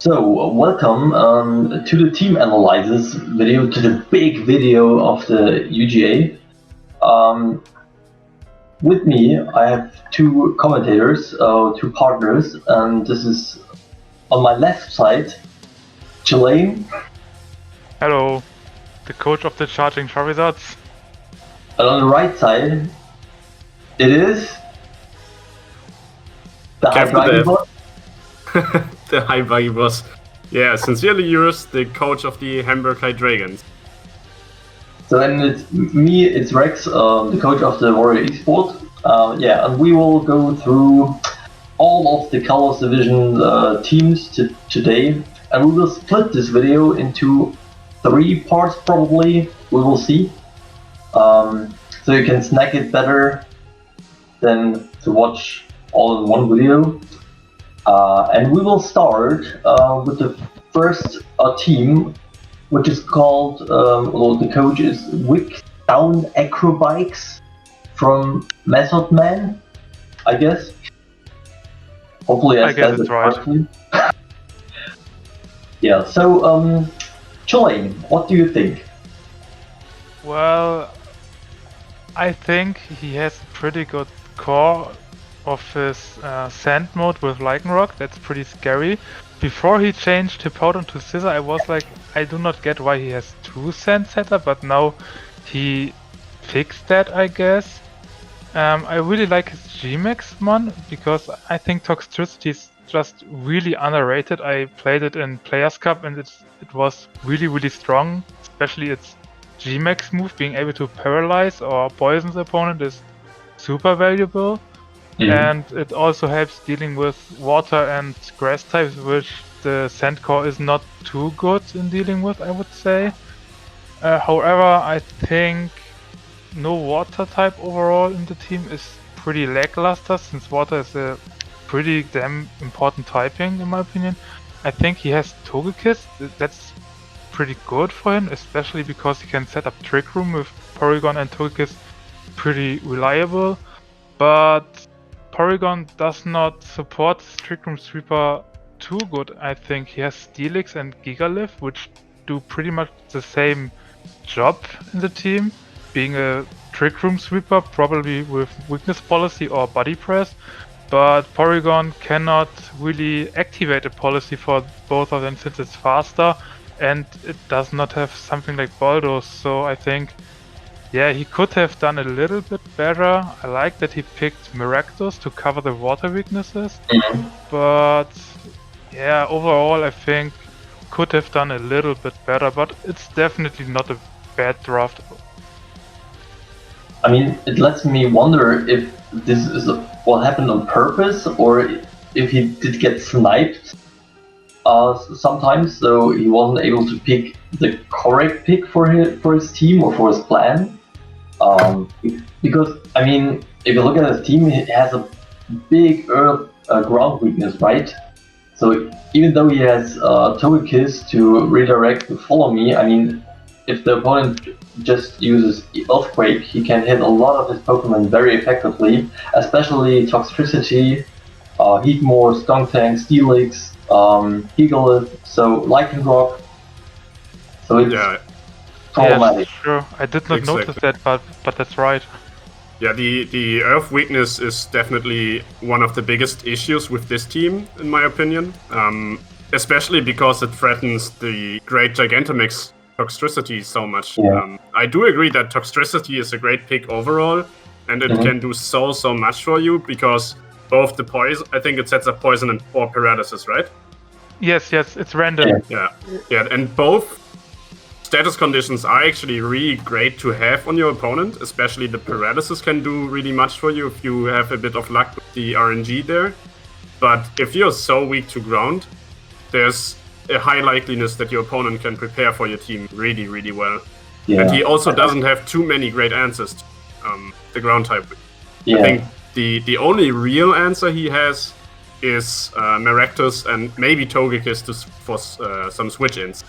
So, welcome to the Teamanalysis video, to the big video of the UGA. With me, I have two commentators, two partners, and this is on my left side, Jelaine. Hello, the coach of the Charging Charizards. And on the right side, it is the High Buggy Boss. The High Buggy Boss. Yeah, sincerely yours, the coach of the Hamburg High Dragons. So then it's me, it's Rex, the coach of the Warrior Esport. And we will go through all of the Kalos Division teams today, and we will split this video into 3 parts probably, we will see. So you can snack it better than to watch all in one video. And we will start with the first team, which is called, the coach is Wick Down Acrobikes from Method Man, I guess. Hopefully I said it correctly. Yeah, so, Jelaine, what do you think? Well, I think he has a pretty good core of his sand mode with Lycanroc. That's pretty scary. Before he changed Hippowdon to Scissor, I was like, I do not get why he has 2 sand setup, but now he fixed that, I guess. I really like his G-Max mon because I think Toxtricity is just really underrated. I played it in Players Cup and it was really strong, especially its G-Max move, being able to paralyze or poison the opponent is super valuable. And it also helps dealing with water and grass types, which the sand core is not too good in dealing with, I would say. However, I think no water type overall in the team is pretty lackluster, since water is a pretty damn important typing in my opinion. I think he has Togekiss, that's pretty good for him, especially because he can set up Trick Room with Porygon and Togekiss pretty reliable. But Porygon does not support Trick Room Sweeper too good. I think he has Steelix and Gigalith, which do pretty much the same job in the team, being a Trick Room Sweeper, probably with Weakness Policy or Body Press, but Porygon cannot really activate a policy for both of them since it's faster, and it does not have something like Bulldoze, so I think, yeah, he could have done a little bit better. I like that he picked Maractus to cover the water weaknesses, but yeah, overall I think could have done a little bit better, but it's definitely not a bad draft. I mean, it lets me wonder if this is what happened on purpose, or if he did get sniped sometimes, so he wasn't able to pick the correct pick for his team or for his plan. Because, I mean, if you look at his team, he has a big earth ground weakness, right? So even though he has Togekiss to redirect to Follow Me, I mean, if the opponent just uses Earthquake, he can hit a lot of his Pokemon very effectively, especially Toxtricity, Heatmore, Skuntank, Steelix, Gigalith, so Lycanroc. So it's problematic. Yeah, sure. I did not notice that, but that's right. Yeah, the Earth weakness is definitely one of the biggest issues with this team, in my opinion. Especially because it threatens the great Gigantamax Toxtricity so much. Yeah. I do agree that Toxtricity is a great pick overall, and it can do so much for you, because both the poison, I think it sets up poison or paralysis, right? Yes, it's random. Yeah, and both status conditions are actually really great to have on your opponent, especially the paralysis can do really much for you if you have a bit of luck with the RNG there. But if you're so weak to ground, there's a high likeliness that your opponent can prepare for your team really well. Yeah. And he also doesn't have too many great answers to the ground type. Yeah. I think the only real answer he has is Maractus and maybe Togekiss for some switch-ins.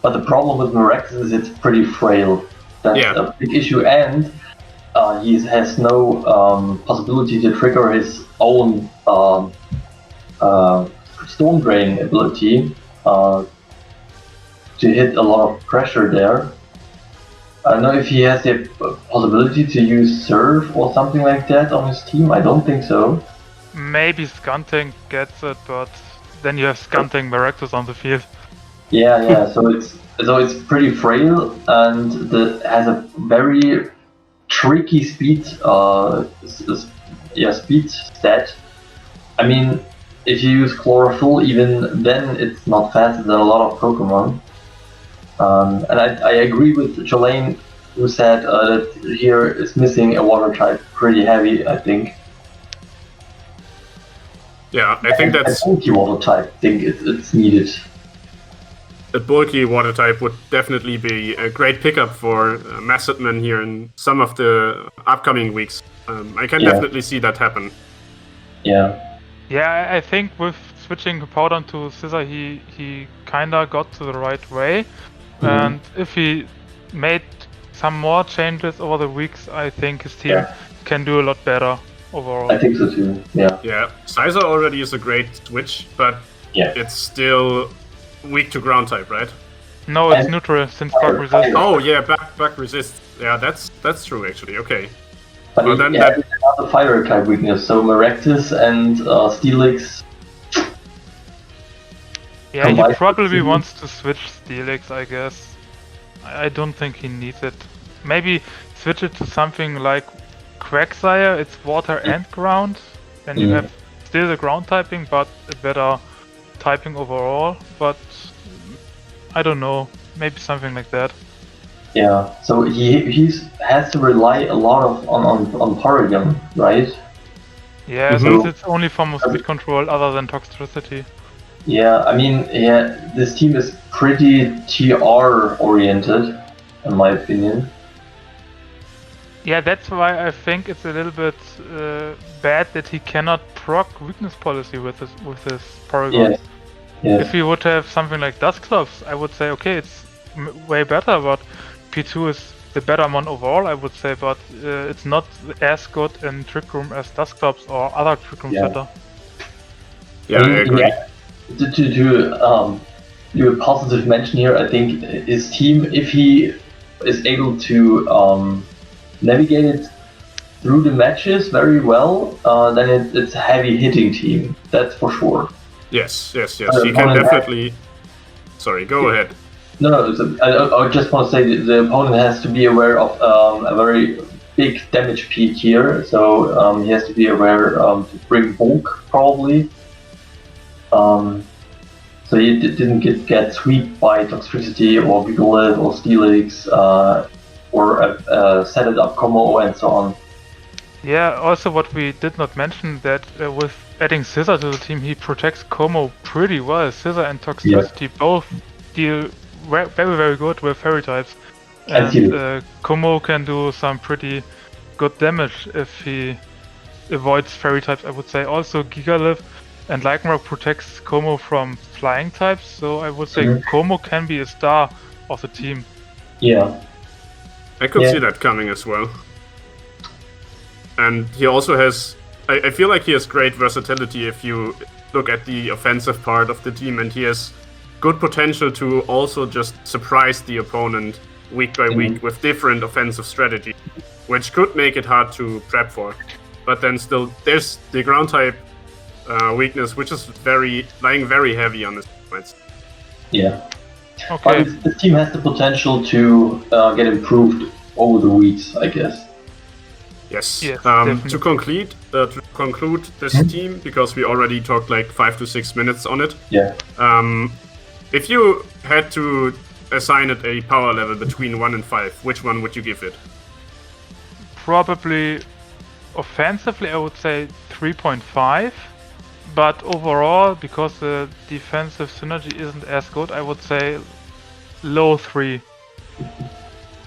But the problem with Maractus is it's pretty frail. That's a big issue, and he has no possibility to trigger his own Storm Drain ability to hit a lot of pressure there. I don't know if he has the possibility to use Surf or something like that on his team. I don't think so. Maybe Skunting gets it, but then you have Skunting Maractus on the field. Yeah. So it's pretty frail and has a very tricky speed. Speed stat. I mean, if you use Chlorophyll, even then it's not faster than a lot of Pokemon. And I agree with Jolene, who said that here is missing a water type pretty heavy, I think. Yeah, I think that's... A bulky water type, I think it's needed. A bulky water type would definitely be a great pickup for Massetman here in some of the upcoming weeks. I can definitely see that happen. Yeah. Yeah, I think with switching Powdon to Scissor, he kinda got to the right way. And if he made some more changes over the weeks, I think his team can do a lot better overall. I think so too, yeah. Yeah, Scizor already is a great switch, but it's still weak to ground type, right? No, it's neutral since bug resist. Oh yeah, bug resist. Yeah, that's true actually, okay. But well, then has another fire type weakness, so Maractus and Steelix. Yeah, he probably wants to switch Steelix, I guess. I don't think he needs it. Maybe switch it to something like Quagsire, it's water and ground. Then you have still the ground typing, but a better typing overall. But I don't know, maybe something like that. Yeah, so he has to rely a lot on Porygon, right? Yeah, since it's only form of speed control other than Toxtricity. Yeah, I mean, this team is pretty TR oriented, in my opinion. Yeah, that's why I think it's a little bit bad that he cannot proc weakness policy with his Porygon. Yeah. If he would have something like Dusclops, I would say, okay, it's way better, but P2 is the better one overall, I would say, but it's not as good in Trick Room as Dusclops or other Trick Room setter. Yeah, I agree. Yeah. To do a positive mention here, I think his team, if he is able to navigate it through the matches very well, then it's a heavy hitting team, that's for sure. Yes. He can definitely... Sorry, go ahead. No, I just want to say the opponent has to be aware of a very big damage peak here, so he has to be aware to bring bulk, probably. So he didn't get swept by Toxtricity or Gigalith or Steelix or set it up combo and so on. Yeah, also what we did not mention that with adding Scissor to the team, he protects Como pretty well. Scissor and Toxtricity both deal very, very good with fairy types. And Como can do some pretty good damage if he avoids fairy types, I would say. Also Gigalith and Lycanroc protects Como from flying types, so I would say Como can be a star of the team. Yeah. I could see that coming as well. And he also has... I feel like he has great versatility if you look at the offensive part of the team, and he has good potential to also just surprise the opponent week by week with different offensive strategy, which could make it hard to prep for. But then still, there's the ground type weakness, which is lying very heavy on this points. Yeah. Okay. But the team has the potential to get improved over the weeks, I guess. Yes. Definitely. To conclude this team, because we already talked like 5 to 6 minutes on it. Yeah. If you had to assign it a power level between 1 and 5, which one would you give it? Probably offensively, I would say 3.5. But overall, because the defensive synergy isn't as good, I would say low 3.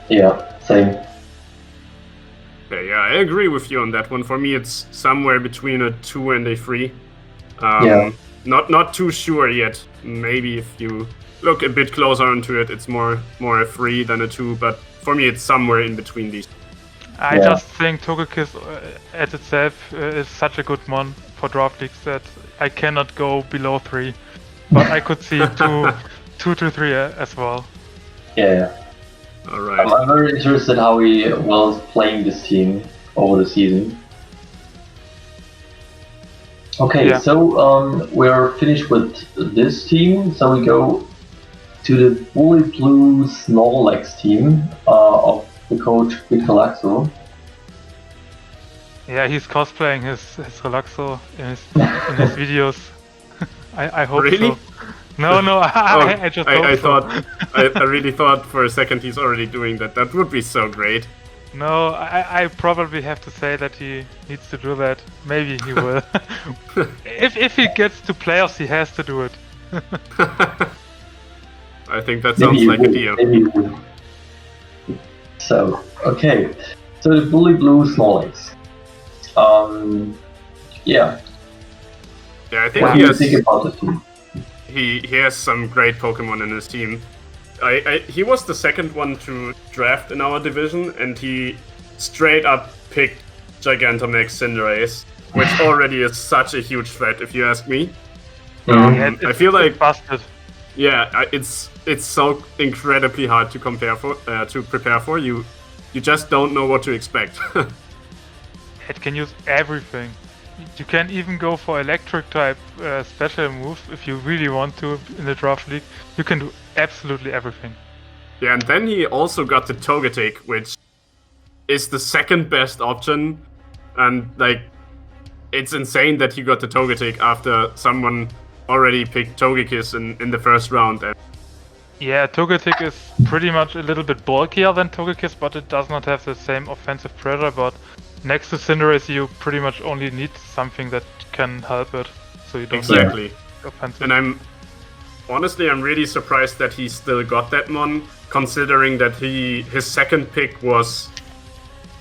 Yeah, same. Okay, yeah, I agree with you on that one. For me, it's somewhere between a 2 and a 3. Not too sure yet. Maybe if you look a bit closer into it, it's more a 3 than a 2. But for me, it's somewhere in between these. I just think Togekiss at itself is such a good mon for draft leagues that I cannot go below 3, but I could see 2 to 3 as well. Yeah. All right. I'm very interested how he was playing this team over the season. Okay, Yeah. so we're finished with this team, so we go to the Bully Blue Snorlax team of the coach Victor Laxo. Yeah, he's cosplaying his Relaxo in his videos. I hope Really? so. No, I just hope I so. thought, I really thought for a second he's already doing that. That would be so great. No, I probably have to say that he needs to do that. Maybe he will. if he gets to playoffs, he has to do it. I think that sounds like a deal. Maybe he will. So, okay. So the Bully Blue Snorlax. Yeah. Yeah, I think What do you think about the team? he has some great Pokemon in his team. He was the second one to draft in our division, and he straight up picked Gigantamax Cinderace, which already is such a huge threat, if you ask me. I feel like busted. Yeah, it's so incredibly hard to prepare for. You just don't know what to expect. It can use everything. You can even go for electric type special move if you really want to in the draft league. You can do absolutely everything. Yeah, and then he also got the Togetic, which is the second best option. And like, it's insane that he got the Togetic after someone already picked Togekiss in the first round. And yeah, Togetic is pretty much a little bit bulkier than Togekiss, but it does not have the same offensive pressure. But next to Cinderace, you pretty much only need something that can help it, so you don't exactly. offensive. And I'm really surprised that he still got that mon, considering that his second pick was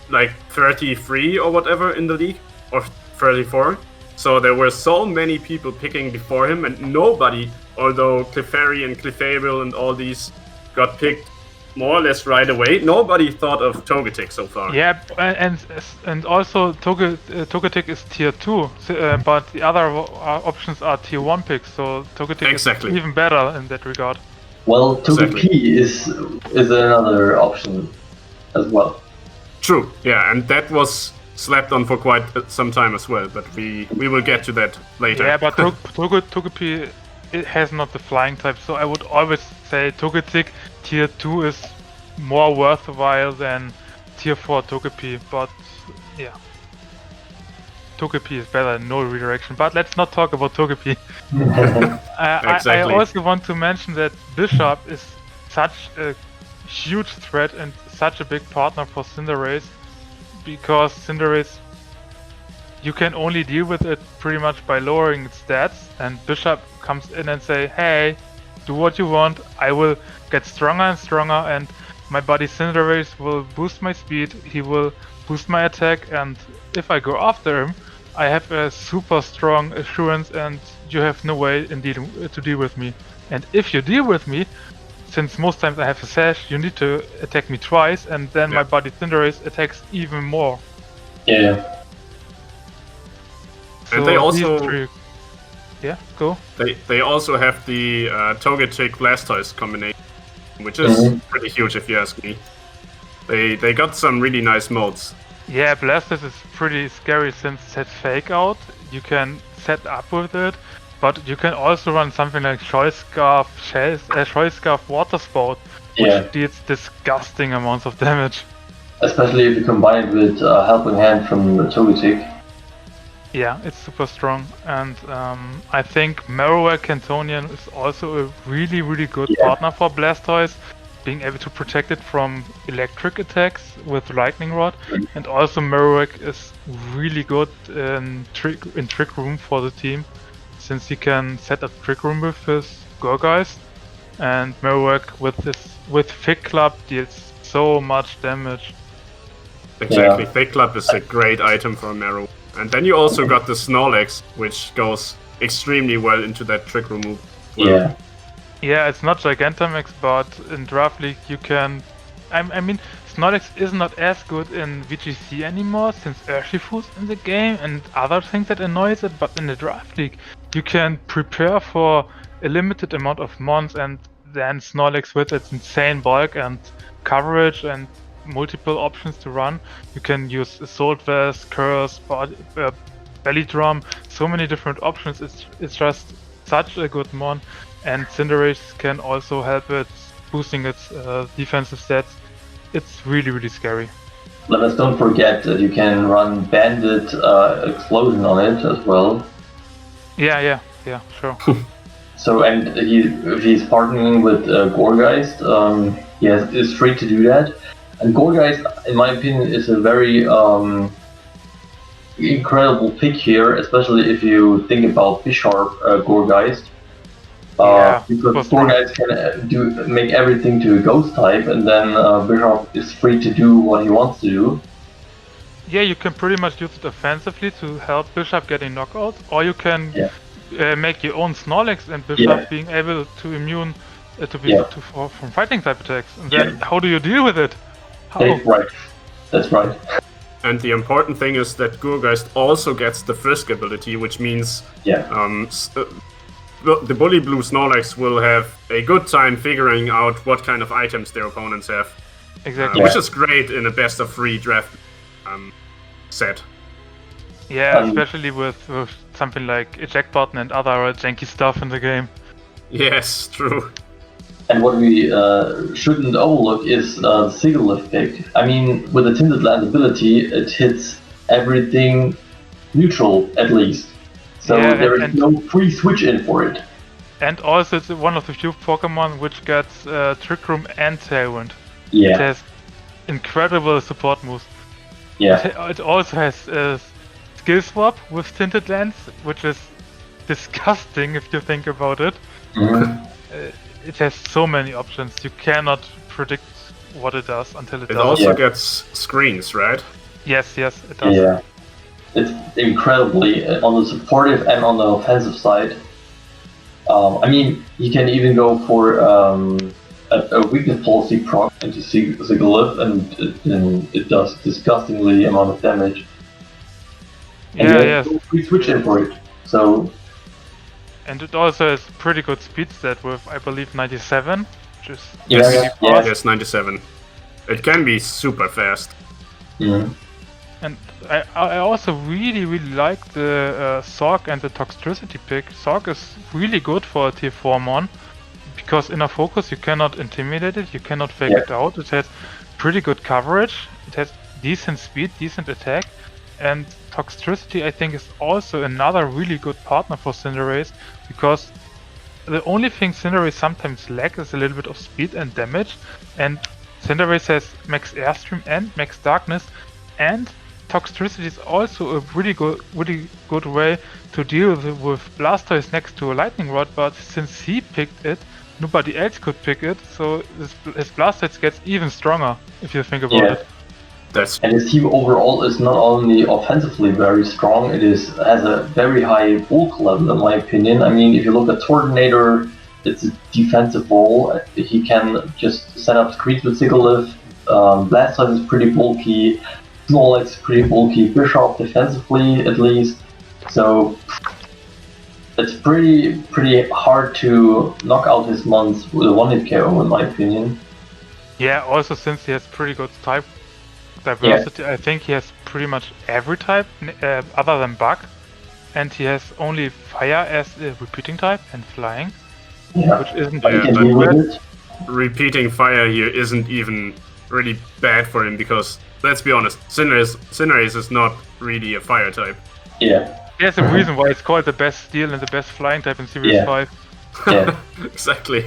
like 33 or whatever in the league, or 34. So there were so many people picking before him, and nobody, although Clefairy and Clefable and all these got picked more or less right away, nobody thought of Togetic so far. Yeah, and also Togetic is tier 2, but the other options are tier 1 picks, so Togetic is even better in that regard. Well, Togepi is another option as well. True, yeah, and that was slept on for quite some time as well, but we will get to that later. Yeah, but Togepi, it has not the flying type, so I would always say Togetic tier 2 is more worthwhile than tier 4 Togepi, but yeah. Togepi is better, no redirection, but let's not talk about Togepi. I also want to mention that Bishop is such a huge threat and such a big partner for Cinderace, because Cinderace, you can only deal with it pretty much by lowering its stats, and Bishop comes in and say, hey, do what you want, I will get stronger and stronger, and my buddy Cinderace will boost my speed, he will boost my attack, and if I go after him, I have a super strong assurance and you have no way to deal with me. And if you deal with me, since most times I have a sash, you need to attack me twice, and then my buddy Cinderace attacks even more. Yeah. So and they also... Yeah, go. They also have the Togetic Blastoise combination, which is pretty huge if you ask me. They got some really nice modes. Yeah, Blastoise is pretty scary since it's Fake Out. You can set up with it, but you can also run something like Choice Scarf Water Spout, which deals disgusting amounts of damage. Especially if you combine it with Helping Hand from Togetic. Yeah, it's super strong, and I think Marowak Cantonian is also a really, really good partner for Blastoise, being able to protect it from electric attacks with Lightning Rod, and also Marowak is really good in Trick Room for the team, since he can set up Trick Room with his Gourgeist, and Marowak with Fig Club deals so much damage. Exactly, Fig Club is a great item for Marowak. And then you also got the Snorlax, which goes extremely well into that Trick Room move. Yeah. Yeah, it's not Gigantamax, but in Draft League you can... I mean, Snorlax is not as good in VGC anymore since Urshifu's in the game and other things that annoys it, but in the Draft League you can prepare for a limited amount of mons and then Snorlax with its insane bulk and coverage and multiple options to run. You can use Assault Vest, Curse, Belly Drum, so many different options. It's just such a good mon, and Cinderace can also help it boosting its defensive stats. It's really, really scary. Let us don't forget that you can run Bandit Explosion on it as well. Yeah, sure. So, and if he's partnering with Gourgeist, he is free to do that. And Gourgeist, in my opinion, is a very incredible pick here, especially if you think about Bisharp Gourgeist. Because Gourgeist can make everything to a Ghost type, and then Bisharp is free to do what he wants to do. Yeah, you can pretty much use it offensively to help Bisharp getting knockouts, or you can make your own Snorlax and Bisharp being able to immune from fighting type attacks. And then how do you deal with it? That's right. And the important thing is that Gourgeist also gets the Frisk ability, which means the Bully Blue Snorlax will have a good time figuring out what kind of items their opponents have. Exactly. Which is great in a best of 3 draft set. Yeah, especially with something like Eject Button and other janky stuff in the game. Yes, true. And what we shouldn't overlook is the Sigilyph pick. I mean, with the Tinted Land ability, it hits everything neutral, at least. So there is no free switch in for it. And also it's one of the few Pokemon which gets Trick Room and Tailwind. Yeah. It has incredible support moves. Yeah. It also has Skill Swap with Tinted Lands, which is disgusting if you think about it. Mm-hmm. It has so many options. You cannot predict what it does until it does. It also gets screens, right? Yes, it does. Yeah. It's incredibly on the supportive and on the offensive side. I mean, you can even go for a weakness policy proc into Sigilyph, and it does disgustingly amount of damage. And no free switch in for it. So. And it also has pretty good speed stat with, I believe, 97, which is yes, 97. It can be super fast. Mm-hmm. And I also really like the Sork and the Toxtricity pick. Sork is really good for a tier 4 mon, because in a focus you cannot intimidate it, you cannot fake it out. It has pretty good coverage, it has decent speed, decent attack, and Toxtricity I think is also another really good partner for Cinderace, because the only thing Cinderace sometimes lacks is a little bit of speed and damage, and Cinderace has max Airstream and max Darkness, and Toxtricity is also a really good way to deal with Blastoise next to a Lightning Rod, but since he picked it, nobody else could pick it, so his Blastoise gets even stronger, if you think about it. And his team overall is not only offensively very strong, it has a very high bulk level in my opinion. I mean, if you look at Tortinator, it's a defensive role. He can just set up screens with Sigilyph. Blastoise is pretty bulky. Snorlax is pretty bulky. Bisharp defensively at least. So it's pretty hard to knock out his mons with a one-hit KO in my opinion. Yeah, also since he has pretty good type diversity, I think he has pretty much every type other than Bug, and he has only Fire as a repeating type and Flying, which isn't bad. Repeating Fire here isn't even really bad for him, because let's be honest, Cinderace is not really a Fire type. Yeah. There's a reason why it's called the best Steel and the best Flying type in Series 5. Yeah. Exactly.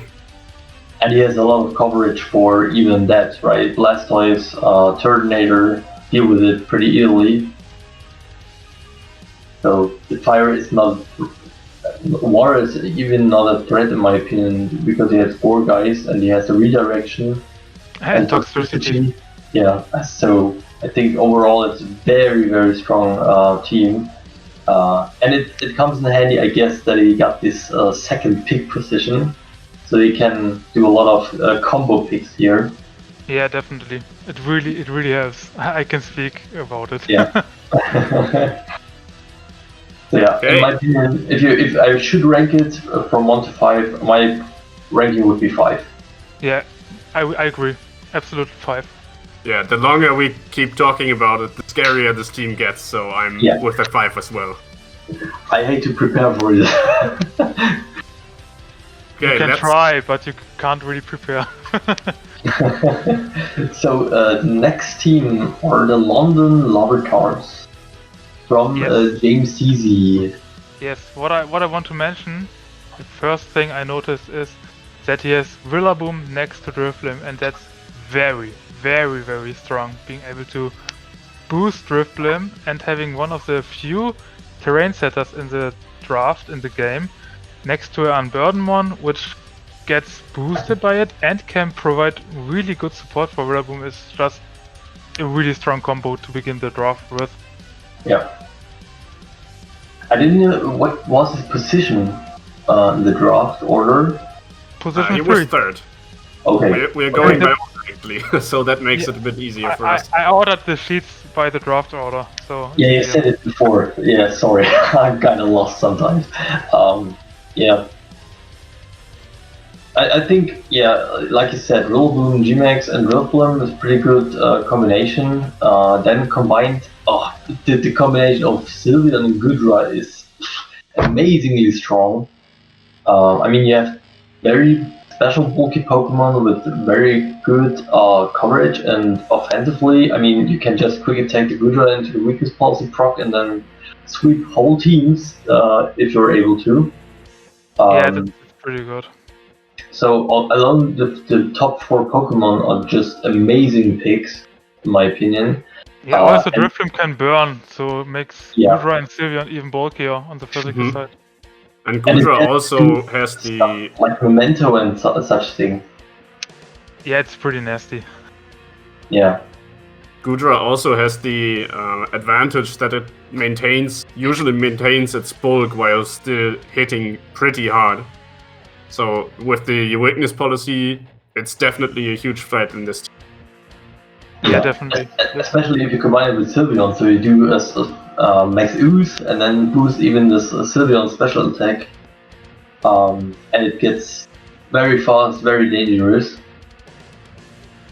And he has a lot of coverage for even that, right? Blastoise, Turtonator deal with it pretty easily. So the Fire is not... Water is even not a threat in my opinion, because he has 4 guys and he has a redirection. And Toxtricity. Yeah, so I think overall it's a very, very strong team. And it comes in handy, I guess, that he got this second pick position. So he can do a lot of combo picks here. Yeah, definitely. It really helps. I can speak about it. Yeah. So yeah, Okay. in my opinion, if I should rank it from 1 to 5, my ranking would be 5. Yeah, I agree. Absolute 5. Yeah, the longer we keep talking about it, the scarier this team gets, so I'm with a 5 as well. I hate to prepare for it. Okay, You can try, but you can't really prepare. So the next team are the London Lobbertars from James CZ. Yes, what I want to mention, the first thing I noticed is that he has Rillaboom next to Drifblim, and that's very, very, very strong. Being able to boost Drifblim and having one of the few terrain setters in the draft in the game next to an Unburden which gets boosted by it and can provide really good support for Rillaboom is just a really strong combo to begin the draft with. Yeah. I didn't know what was his position in the draft order. Position he 3. was 3rd. Okay. We're going by order actually, so that makes it a bit easier for us. I ordered the sheets by the draft order, so... Yeah, you said it before. Yeah, sorry. I'm kind of lost sometimes. Yeah. I think, yeah, like you said, Rillaboom, G-Max, and Drifblim is pretty good combination. Then combined, the combination of Sylveon and Goodra is amazingly strong. I mean, you have very special bulky Pokemon with very good coverage, and offensively, I mean, you can just quickly take the Goodra into the weakest policy proc and then sweep whole teams if you're able to. Yeah, that's pretty good. So alone, the top 4 Pokemon are just amazing picks, in my opinion. Yeah, also Drifblim can burn, so it makes Goodra and Sylveon even bulkier on the physical side. And Goodra also has the... like Memento and such thing. Yeah, it's pretty nasty. Yeah. Goodra also has the advantage that it usually maintains its bulk while still hitting pretty hard. So with the weakness policy, it's definitely a huge threat in this team. Yeah, definitely. Especially if you combine it with Sylveon, so you do max ooze and then boost even this Sylveon special attack. And it gets very fast, very dangerous.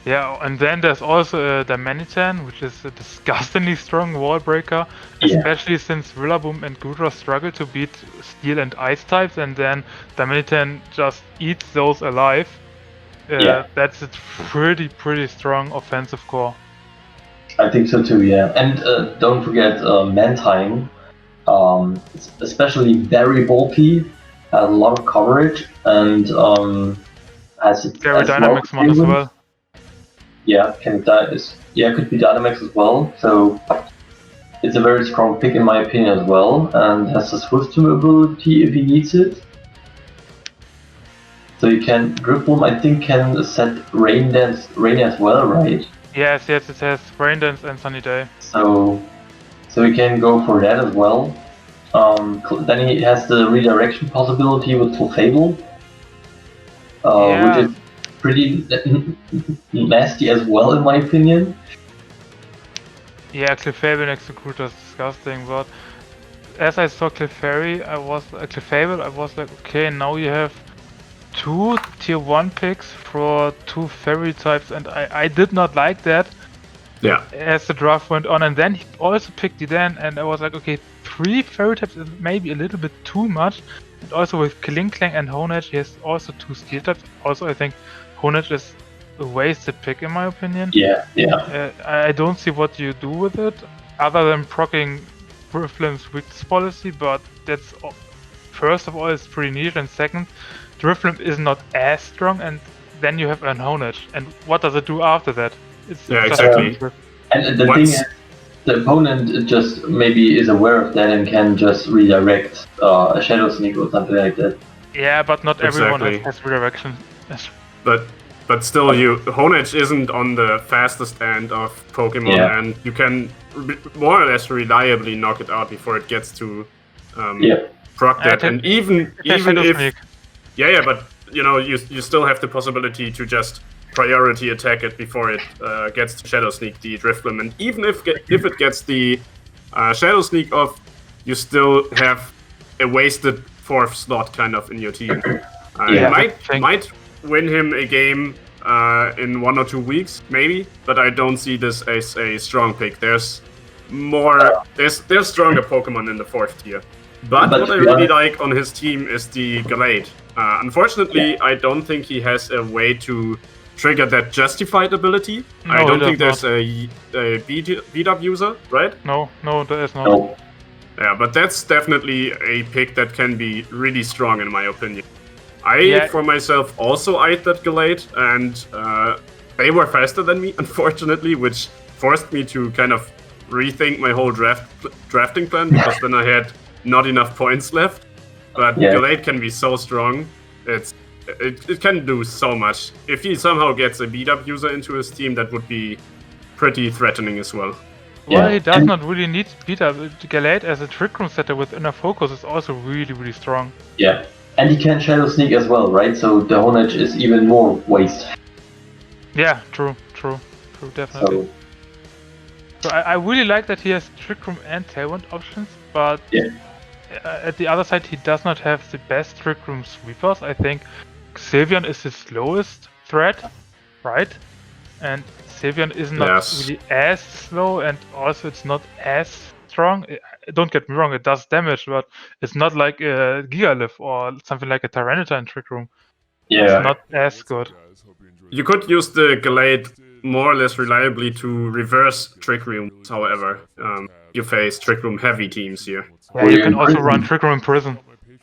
Yeah, and then there's also the Manitan, which is a disgustingly strong wall breaker, especially since Rillaboom and Goodra struggle to beat Steel and Ice types, and then the Manitan just eats those alive. That's a pretty strong offensive core. I think so too, yeah. And don't forget Mantine, especially very bulky, has a lot of coverage, and has Dynamax mod as well. Yeah, could be Dynamax as well. So it's a very strong pick in my opinion as well, and has a Swift ability if he needs it. So you can Drifblim, I think, can set Rain as well, right? Yes, it has Rain Dance and Sunny Day. So we can go for that as well. Then he has the redirection possibility with Clefable, which is pretty nasty as well, in my opinion. Yeah, Clefable next to Groot is disgusting, but as I saw Clefairy, I was like, okay, now you have 2 tier 1 picks for 2 fairy types, and I did not like that. Yeah. As the draft went on, and then he also picked Eden, and I was like, okay, 3 fairy types is maybe a little bit too much. And also with Klinklang and Honedge, he has also 2 steel types. Also, I think Honedge is a wasted pick in my opinion. Yeah. I don't see what you do with it, other than proccing Drifblim's weakness policy, but that's, first of all, it's pretty niche, and second, Drifblim is not as strong, and then you have an Honedge, and what does it do after that? Exactly. And the thing is, the opponent just maybe is aware of that and can just redirect a Shadow Sneak or something like that. Yeah, but not everyone has redirection. But still, Honedge isn't on the fastest end of Pokemon, and you can more or less reliably knock it out before it gets to proc that. And even if... Yeah, but you still have the possibility to just priority attack it before it gets to Shadow Sneak the Driftblim. And even if it gets the Shadow Sneak off, you still have a wasted 4th slot kind of in your team. You might win him a game in 1 or 2 weeks, maybe, but I don't see this as a strong pick. There's stronger Pokemon in the 4th tier. But what I really like on his team is the Gallade. Unfortunately, I don't think he has a way to trigger that Justified ability. No, I don't think there's a VW user, right? No, there is not. No. Yeah, but that's definitely a pick that can be really strong in my opinion. I, for myself, also eyed that Gallade, and they were faster than me, unfortunately, which forced me to kind of rethink my whole drafting plan, because then I had not enough points left. But Gallade can be so strong. It can do so much. If he somehow gets a beat-up user into his team, that would be pretty threatening as well. Well, he does not really need beat-up. Gallade as a Trick Room setter with inner focus is also really, really strong. Yeah, and he can Shadow Sneak as well, right? So the Honedge is even more waste. Yeah, true, definitely. So I really like that he has Trick Room and Tailwind options, but at the other side he does not have the best Trick Room sweepers. I think Sylveon is his slowest threat, right? And Sylveon is not really as slow, and also it's not as strong. Don't get me wrong, it does damage, but it's not like a Gigalith or something like a Tyranitar in Trick Room. Yeah. It's not as good. You could use the Gallade more or less reliably to reverse Trick Rooms, however. You face Trick Room heavy teams here. Yeah, you can also run Trick Room in prison.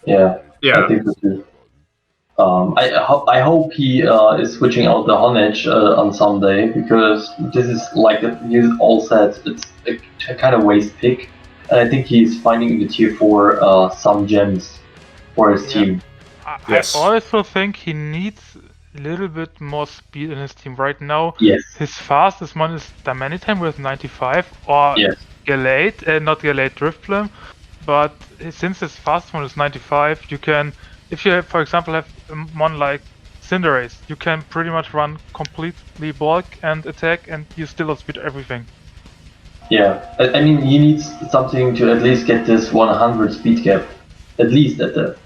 Yeah. I think so too. I hope he is switching out the Honedge on Sunday, because this is, like you all said, it's a kind of waste pick. And I think he's finding in the tier 4 some gems for his team. I also think he needs a little bit more speed in his team right now. His fastest one is Damanitan with 95, or Gallade, not Gallade Driftblim. But since his fastest one is 95, you can, if you for example have one like Cinderace, you can pretty much run completely bulk and attack, and you still outspeed everything. Yeah, I mean, he needs something to at least get this 100 speed cap, at least at that.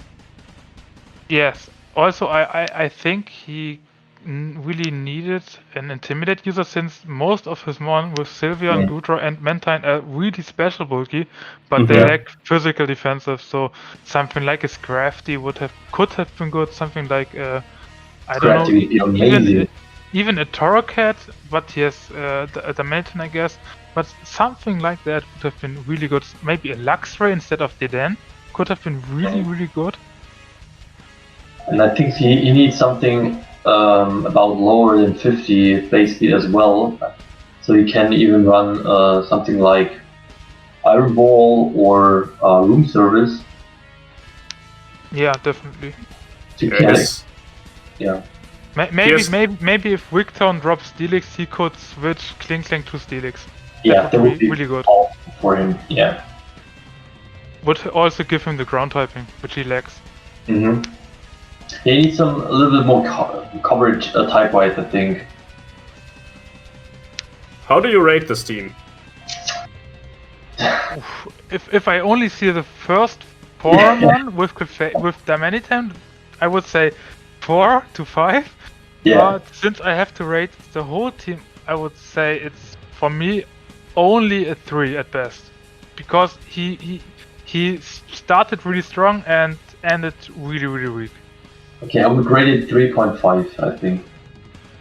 Yes. Also, I think he really needed an Intimidate user, since most of his mon with Sylveon, Goodra, and Mantine are really special bulky, but they lack physical defensive. So something like a Scrafty could have been good. Something like I don't know, even a Torracat, but yes, the Mantine, I guess. But something like that would have been really good. Maybe a Luxray instead of Deden could have been really good. And I think he needs something about lower than 50 base speed as well, so he can even run something like Iron Ball or Room Service. Yeah, definitely. Maybe if Wigtown drops Steelix, he could switch Klinklang to Steelix. Yeah, that would be really good for him. Yeah. Would also give him the ground typing, which he lacks. He needs a little bit more coverage type-wise, I think. How do you rate this team? If I only see the first one with Damanitan, I would say 4 to 5. But since I have to rate the whole team, I would say it's, for me, only a 3 at best, because he started really strong and ended really weak. Okay, I would rate it 3.5, I think.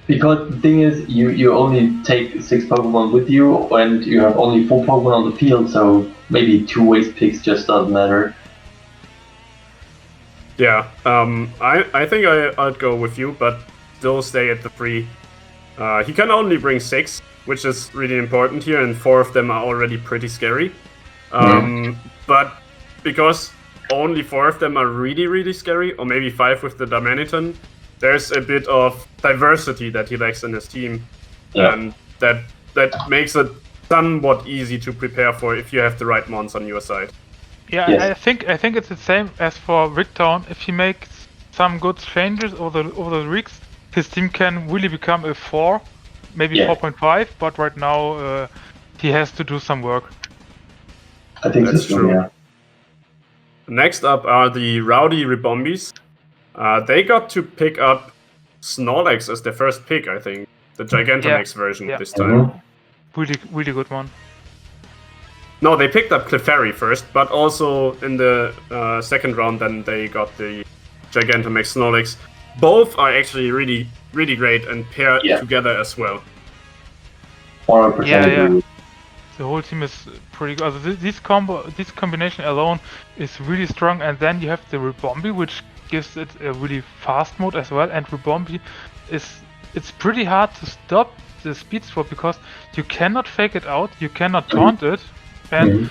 Because the thing is, you only take 6 Pokemon with you, and you have only 4 Pokemon on the field, so maybe 2 waste picks just doesn't matter. Yeah, I think I'd go with you, but still stay at the 3. He can only bring 6, which is really important here, and 4 of them are already pretty scary. But because only 4 of them are really scary, or maybe 5 with the Damanitan, there's a bit of diversity that he lacks in his team, and that makes it somewhat easy to prepare for if you have the right mons on your side. Yeah, I think it's the same as for Wigtown. If he makes some good changes over the weeks, his team can really become a 4, maybe Yeah. 4.5, but right now he has to do some work. I think That's so, true. yeah. Next up are the Rowdy Ribombies. They got to pick up Snorlax as their first pick, I think. The Gigantamax version yeah. this time. Really good one. No, they picked up Clefairy first, but also in the second round, then they got the Gigantamax Snorlax. Both are actually really, really great and pair Yeah. together as well. 100% Yeah. agree. The whole team is pretty good. This combination alone is really strong, and then you have the Ribombi, which gives it a really fast mode as well. And Ribombi it's pretty hard to stop the speed swap because you cannot fake it out, you cannot taunt it, and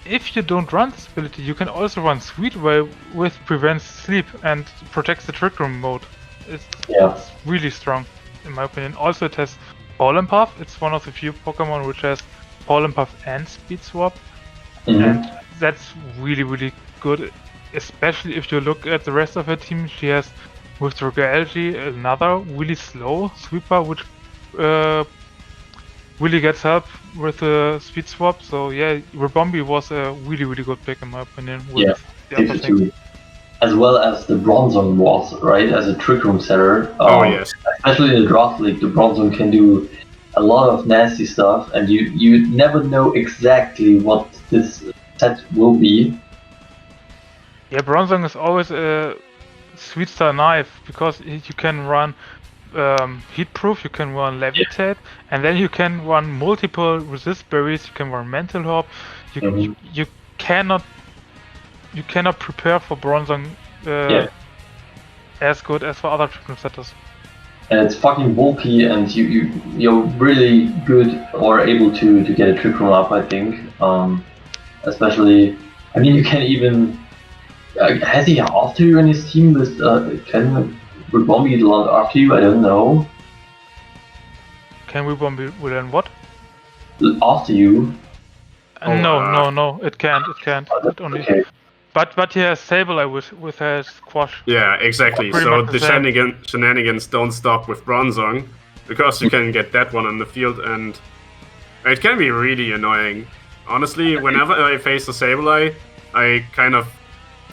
if you don't run this ability, you can also run Sweet Ray with prevents sleep and protects the Trick Room mode. It's really strong, in my opinion. Also, it has Pollen Puff. It's one of the few Pokemon which has Pollen Puff and Speed Swap, and that's really good. Especially if you look at the rest of her team, she has with Dragalge another really slow sweeper, which really gets help with the speed swap. So yeah, Ribombi was a really good pick in my opinion. With the other things. As well as the Bronzong was, right? As a Trick Room setter. Oh yes. Especially in the Draft League, the Bronzong can do a lot of nasty stuff, and you never know exactly what this set will be. Yeah, Bronzong is always a Sweet Star Knife because you can run Heat Proof, you can run Levitate, and then you can run multiple Resist Berries. You can run Mental Hop. You cannot prepare for Bronzong as good as for other Trick Room setters. And it's fucking bulky, and you're really good or able to get a Trick Room up, I think. Especially, I mean, you can even. Has he after you in his team with can Ribombi land after you? I don't know. Can Ribombi land what? After you? No, it can't. It only. Okay. But he has Sableye with his Squash. Yeah, exactly. Pretty So much the same. shenanigans don't stop with Bronzong, because you can get that one on the field, and it can be really annoying. Honestly, whenever I face a Sableye, I kind of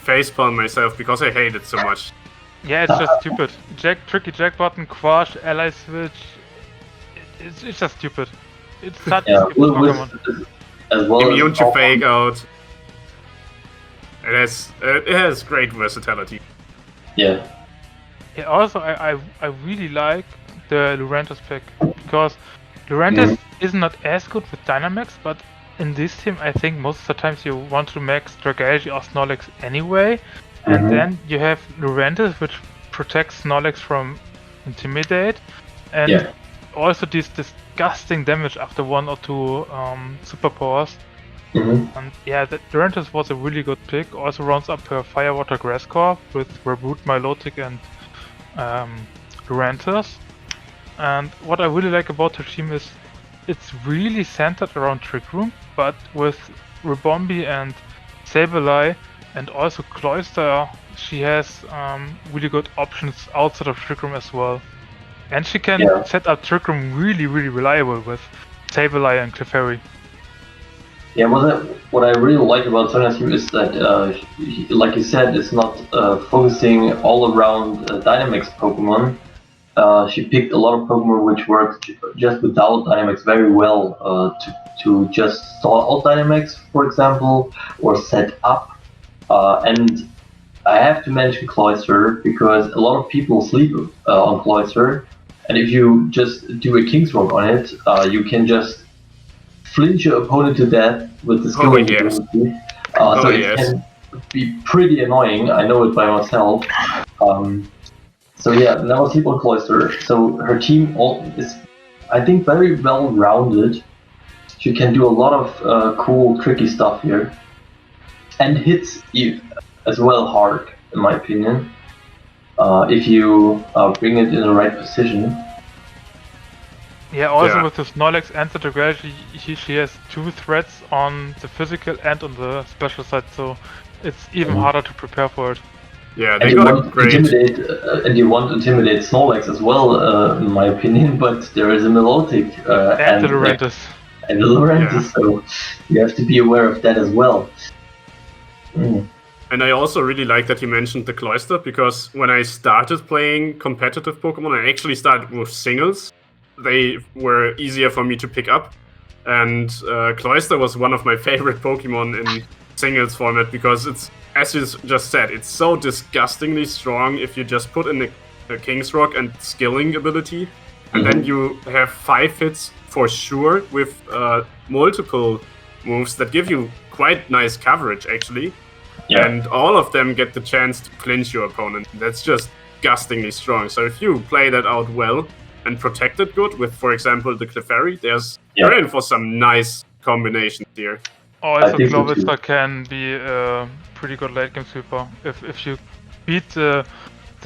facepalm myself because I hate it so much. Yeah, it's just stupid. Tricky Jack button, Quash, Ally Switch. It's just stupid. It's such a stupid Pokemon. As well Immune as to fake out. It has great versatility. Yeah. Yeah, also I really like the Lurantis pick because Lurantis is not as good with Dynamax, but in this team I think most of the times you want to max Dragalge or Snorlax anyway, and then you have Lurantis which protects Snorlax from Intimidate, and also this disgusting damage after 1 or 2 superpowers. And yeah, the Lurantis was a really good pick. Also rounds up her Fire Water Grass Core with Reboot, Milotic, and Lurantis. And what I really like about her team is it's really centered around Trick Room, but with Ribombi and Sableye and also Cloyster, she has really good options outside of Trick Room as well. And she can set up Trick Room really reliable with Sableye and Clefairy. Yeah, what I really like about Sonia's team is that, like you said, it's not focusing all around Dynamax Pokemon. She picked a lot of Pokemon which worked just without Dynamax very well to just stall out Dynamax, for example, or set up. And I have to mention Cloyster because a lot of people sleep on Cloyster, and if you just do a King's Rock on it, you can just flinch your opponent to death with the skill ability. So it can be pretty annoying. I know it by myself. So yeah, never sleep on Cloyster. So her team is, I think, very well rounded. She can do a lot of cool, tricky stuff here, and hits as well hard, in my opinion. If you bring it in the right position. Yeah, also with the Snorlax and the Dragalge, she has 2 threats on the physical and on the special side, so it's even harder to prepare for it. Yeah, And they you got a want great. intimidate Snorlax as well, in my opinion. But there is a melodic And the Laurentis. and the Laurentis, Yeah. so you have to be aware of that as well. Mm. And I also really like that you mentioned the Cloyster, because when I started playing competitive Pokemon, I actually started with singles. They were easier for me to pick up. And Cloyster was one of my favorite Pokemon in singles format, because it's, as you just said, it's so disgustingly strong if you just put in a King's Rock and skilling ability. And then you have 5 hits for sure with multiple moves that give you quite nice coverage, actually. Yeah. And all of them get the chance to clinch your opponent. That's just disgustingly strong. So if you play that out well and protect it good with, for example, the Clefairy, you're in for some nice combinations here. Also, think so too. Clovister can be a pretty good late game sweeper. If you beat the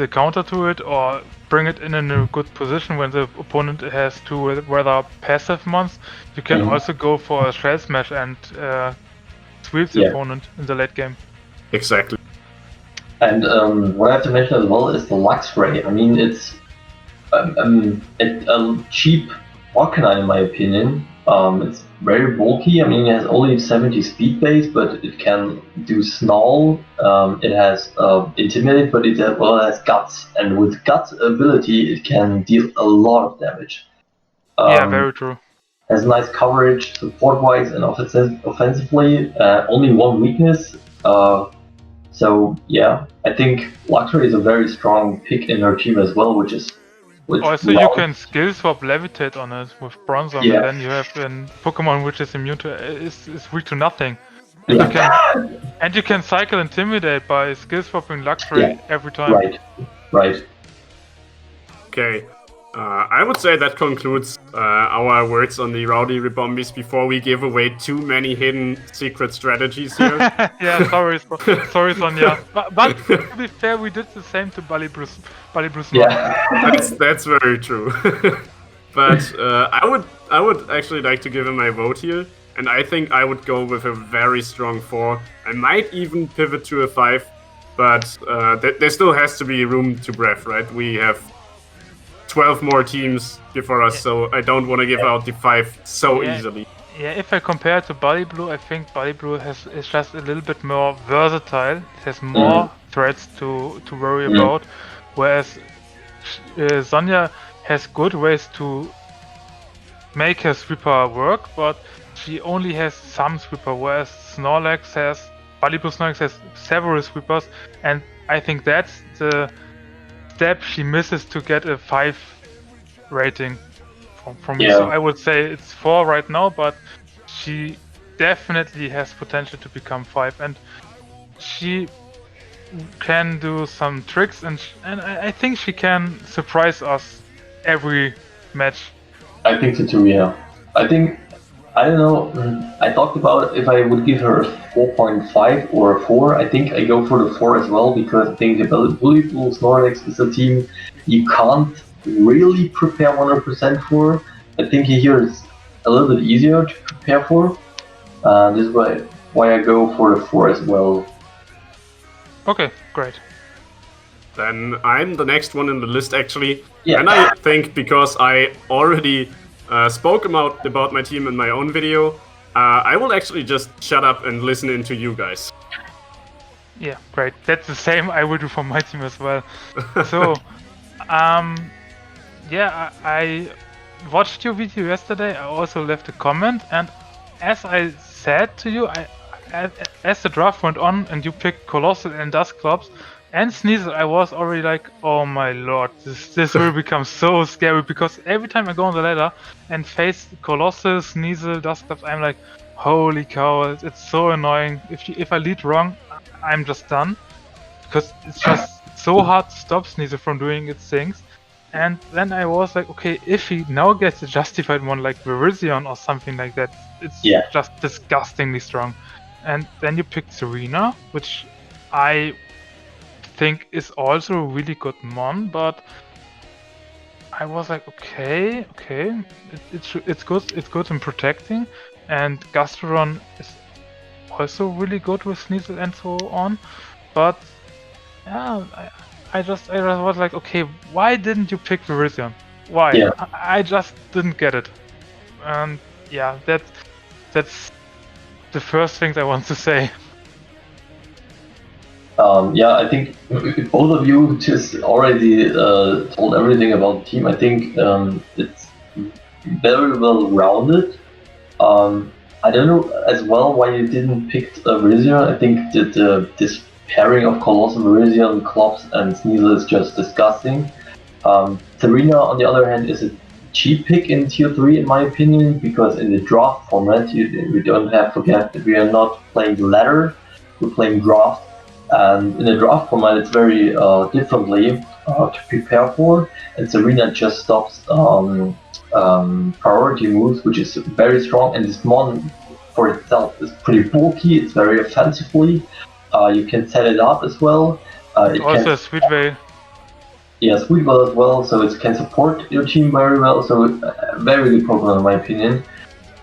counter to it or bring it in a good position when the opponent has two rather passive mons, you can also go for a Shell Smash and sweep the opponent in the late game. Exactly. And what I have to mention as well is the Luxray. I mean, it's a cheap Arcanine in my opinion. It's very bulky. I mean, it has only 70 speed base, but it can do Snarl. It has Intimidate, but it has Guts. And with Guts ability, it can deal a lot of damage. Yeah, very true. Has nice coverage support-wise and offensively. Only one weakness. So yeah, I think Luxray is a very strong pick in her team as well, which also you can skill swap Levitate on it with Bronzong, and then you have a Pokemon which is immune to is weak to nothing. And you can cycle Intimidate by skill swapping Luxray every time. Right. Okay. I would say that concludes our words on the Rowdy Ribombis before we give away too many hidden secret strategies here. Yeah, sorry, Sonja. But to be fair, we did the same to Balibruce. Yeah, that's very true. But I would actually like to give him my vote here, and I think I would go with a very strong 4. I might even pivot to a 5, but there still has to be room to breath, right? We have 12 more teams before us, so I don't want to give out the 5 so easily. Yeah, if I compare it to Baliblu, I think Baliblu is just a little bit more versatile. It has more threats to worry about, whereas Sonja has good ways to make her sweeper work, but she only has some sweeper, whereas Baliblu Snorlax has several sweepers, and I think that's the step she misses to get a 5 rating from me. So I would say it's 4 right now, but she definitely has potential to become 5, and she can do some tricks, and I think she can surprise us every match. I think so too, yeah. I don't know, I talked about if I would give her a 4.5 or a 4. I think I go for the 4 as well, because I think Baliblu Snorlax is a team you can't really prepare 100% for. I think here is a little bit easier to prepare for. This is why I go for the 4 as well. Okay, great. Then I'm the next one in the list, actually. Yeah. And I think because I already spoke about my team in my own video, I will actually just shut up and listen into you guys. Yeah, great. That's the same I will do for my team as well. So, yeah, I watched your video yesterday. I also left a comment, and as I said to you, as the draft went on and you picked Colossal and Dusclops and Sneasel, I was already like, oh my lord, this will become so scary, because every time I go on the ladder and face Colossal, Sneasel, Dusclops, I'm like, holy cow, it's so annoying. If I lead wrong, I'm just done, because it's just so hard to stop Sneasel from doing its things. And then I was like, okay, if he now gets a justified one like Virizion or something like that, it's just disgustingly strong. And then you picked Serena, which I think is also a really good mon, but I was like, okay, it's good in protecting, and Gastrodon is also really good with Sneasel and so on, but Yeah, I just was like, okay, why didn't you pick Virizion? Why? Yeah. I just didn't get it. And yeah, that's the first things I want to say. Yeah, I think both of you just already told everything about the team. I think it's very well rounded. I don't know as well why you didn't pick Virizion. I think that this pairing of Colossal Virizion, Klops, and Sneasel is just disgusting. Serena, on the other hand, is a cheap pick in Tier 3, in my opinion, because in the draft format, we don't have to forget that we are not playing the ladder, we're playing draft. And in the draft format, it's very differently to prepare for. And Serena just stops priority moves, which is very strong. And this mon for itself is pretty bulky. It's very offensively. You can set it up as well. It Also can, a sweet way. yeah, sweet well as well. So it can support your team very well. So very good Pokemon in my opinion.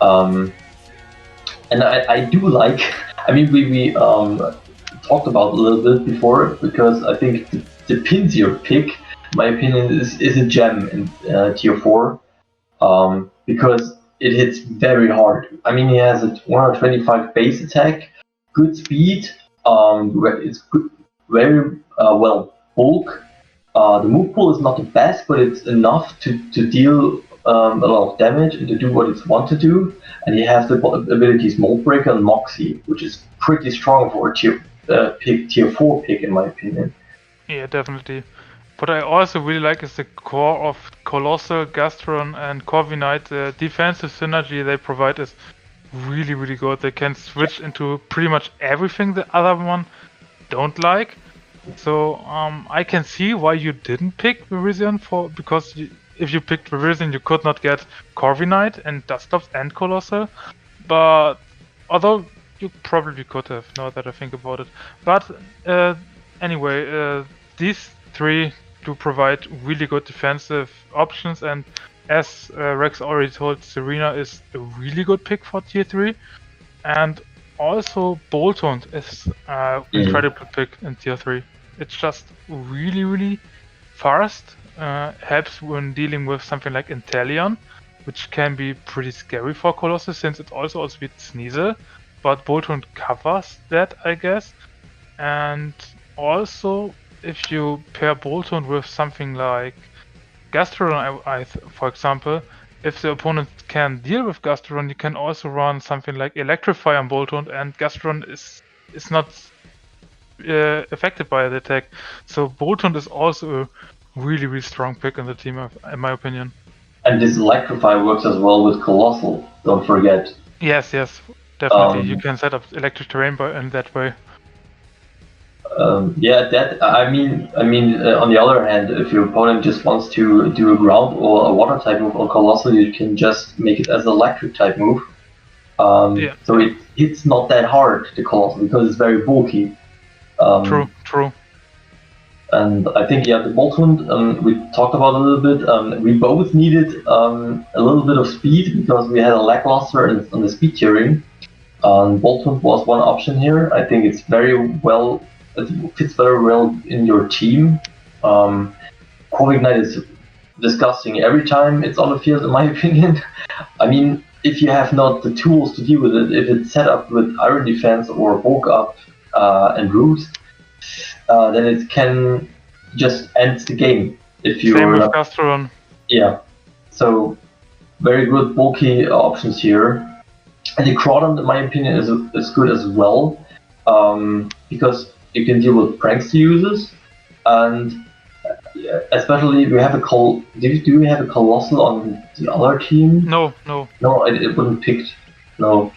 And I do like. I mean, we talked about a little bit before because I think the Pinsir pick, in my opinion, is a gem in Tier 4 because it hits very hard. I mean, he has a 125 base attack, good speed, it's good, very well bulk. The move pool is not the best, but it's enough to deal a lot of damage and to do what it's want to do. And he has the abilities Mold Breaker and Moxie, which is pretty strong for a tier 4 pick in my opinion. Yeah, definitely. What I also really like is the core of Colossal, Gastron, and Corviknight. The defensive synergy they provide is really, really good. They can switch into pretty much everything the other one don't like. So I can see why you didn't pick Virizion because if you picked Virizion, you could not get Corviknight and Dustops and Colossal. But although you probably could have, now that I think about it. But anyway, these three do provide really good defensive options, and as Rex already told, Serena is a really good pick for Tier 3, and also Boltund is an incredible pick in Tier 3. It's just really, really fast, helps when dealing with something like Inteleon, which can be pretty scary for Colossus since it also beats Sneasel, but Boltund covers that, I guess. And also, if you pair Boltund with something like Gastrodon, for example, if the opponent can deal with Gastrodon, you can also run something like Electrify on Boltund, and Gastrodon is not affected by the attack. So Boltund is also a really, really strong pick in the team, in my opinion. And this Electrify works as well with Colossal, don't forget. Yes, definitely. You can set up electric terrain in that way. Yeah, that I mean, on the other hand, if your opponent just wants to do a ground or a water type move on Colossal, you can just make it as an electric type move. So it hits not that hard, the Colossal, because it's very bulky. True. And I think, yeah, the Boltund, we talked about a little bit. We both needed a little bit of speed because we had a lackluster on the speed tiering. Boltund was one option here. I think it's it fits very well in your team. Corviknight is disgusting every time it's on the field, in my opinion. I mean, if you have not the tools to deal with it, if it's set up with Iron Defense or Bulk Up and Roost, then it can just end the game. If you Same with Gastrodon. Yeah. So very good bulky options here. And the Crawdon, in my opinion, is good as well because you can deal with prankster users, and especially we have do we have a Colossal on the other team? No. It wasn't picked. No.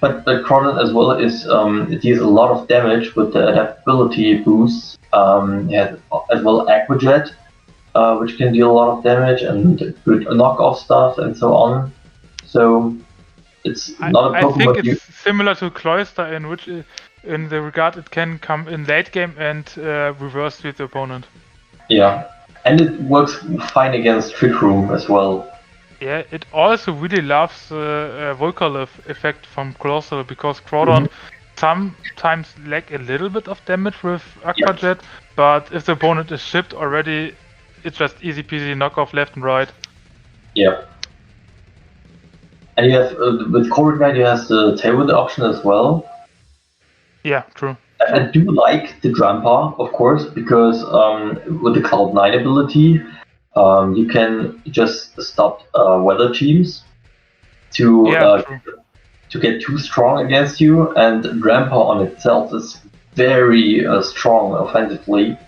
But Crawdon as well it deals a lot of damage with the adaptability boosts. It has as well Aquajet, which can deal a lot of damage and good knockoff stuff and so on. So it's not a Pokemon. I think it's similar to Cloyster in which, in the regard, it can come in late game and reverse with the opponent. Yeah, and it works fine against Trick Room as well. Yeah, it also really loves the Volcalif effect from Colossal because Crawdon sometimes lack a little bit of damage with Aquajet, but if the opponent is shipped already, it's just easy peasy knock off left and right. Yeah. And you have with Core Ignite, you have the tailwind option as well. Yeah, true. I do like the Drampa, of course, because with the Cloud9 ability, you can just stop weather teams to get too strong against you, and Drampa on itself is very strong offensively.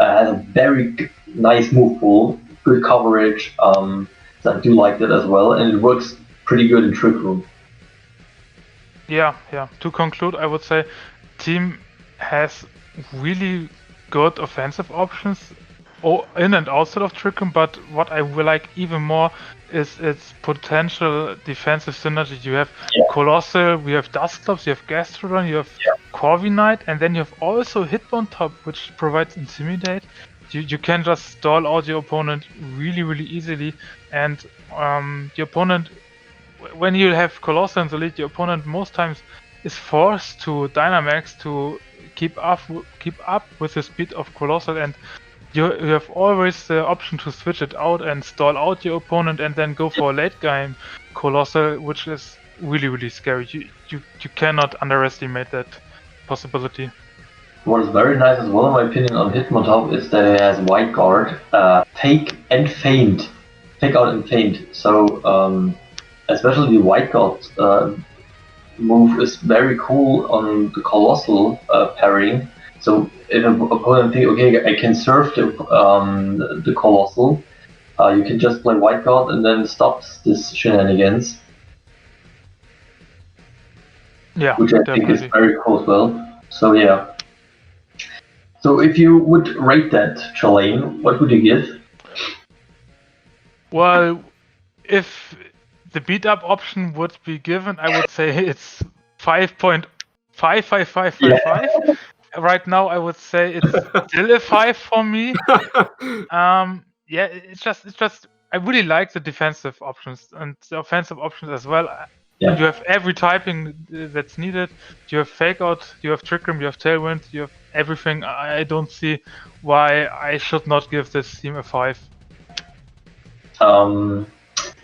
Has a very nice move pool, good coverage. So I do like that as well, and it works pretty good in Trick Room. Yeah. To conclude, I would say team has really good offensive options in and outside of Trick Room, but what I will like even more is its potential defensive synergy. You have Colossal, we have Dustclops, you have Gastrodon, you have Corviknight, and then you have also Hitbone Top, which provides Intimidate. You can just stall out your opponent really easily, and the opponent, when you have Colossal in the lead, your opponent most times is forced to Dynamax to keep up with the speed of Colossal, and you have always the option to switch it out and stall out your opponent and then go for a late game Colossal, which is really scary. You cannot underestimate that possibility. What is very nice as well, in my opinion, on Hitmontop is that it has White Guard, Take and Feint. Take out and Feint. So, especially the White Guard move is very cool on the Colossal pairing. So if an opponent thinks, okay, I can serve the Colossal, you can just play White Guard and then stop this shenanigans. Yeah, which I think is very cool as well. So yeah. So if you would rate that, Chalain, what would you give? Well, if the beat up option would be given, I would say it's 5.55555. Right now, I would say it's still a 5 for me. Yeah, it's just I really like the defensive options and the offensive options as well. Yeah. You have every typing that's needed. You have Fake Out, you have Trick Room, you have Tailwind, you have everything. I don't see why I should not give this team a 5.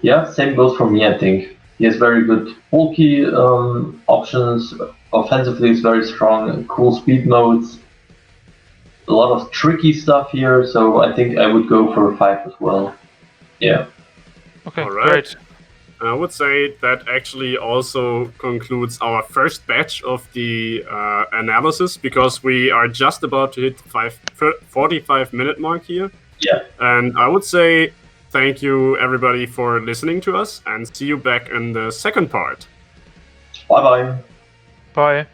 Yeah, same goes for me, I think. He has very good bulky options. Offensively, is very strong. Cool speed modes. A lot of tricky stuff here, so I think I would go for a 5 as well. Yeah. Okay, all right. Great. I would say that actually also concludes our first batch of the analysis, because we are just about to hit the 45-minute mark here. Yeah. And I would say thank you everybody for listening to us, and see you back in the second part. Bye-bye. Bye.